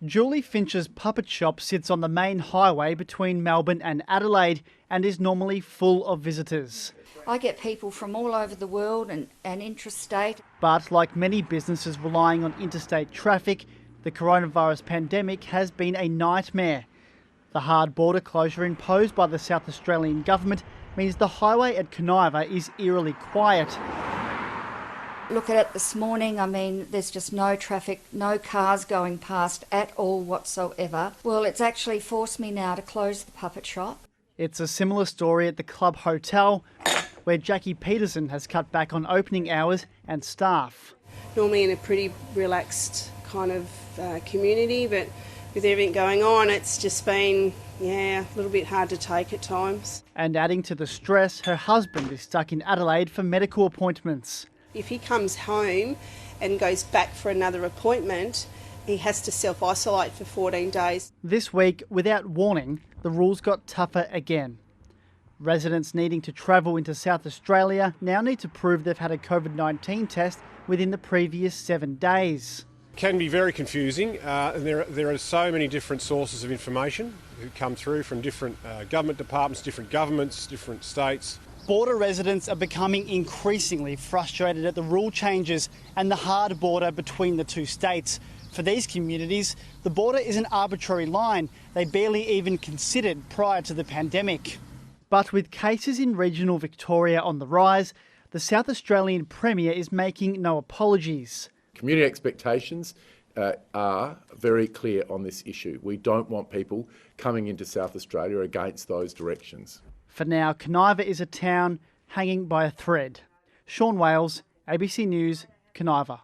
Julie Finch's puppet shop sits on the main highway between Melbourne and Adelaide and is normally full of visitors. I get people from all over the world and intrastate. But like many businesses relying on interstate traffic, the coronavirus pandemic has been a nightmare. The hard border closure imposed by the South Australian government means the highway at Kanva is eerily quiet. Look at it this morning, there's just no traffic, no cars going past at all whatsoever. Well, it's actually forced me now to close the puppet shop. It's a similar story at the Club Hotel, where Jacquie Peterson has cut back on opening hours and staff. Normally in a pretty relaxed kind of community, but with everything going on, it's just been, a little bit hard to take at times. And adding to the stress, her husband is stuck in Adelaide for medical appointments. If he comes home and goes back for another appointment, he has to self-isolate for 14 days. This week, without warning, the rules got tougher again. Residents needing to travel into South Australia now need to prove they've had a COVID-19 test within the previous 7 days. Can be very confusing. And there are so many different sources of information who come through from different government departments, different governments, different states. Border residents are becoming increasingly frustrated at the rule changes and the hard border between the two states. For these communities, the border is an arbitrary line they barely even considered prior to the pandemic. But with cases in regional Victoria on the rise, the South Australian Premier is making no apologies. Community expectations are very clear on this issue. We don't want people coming into South Australia against those directions. For now, Kanva is a town hanging by a thread. Sean Wales, ABC News, Kanva.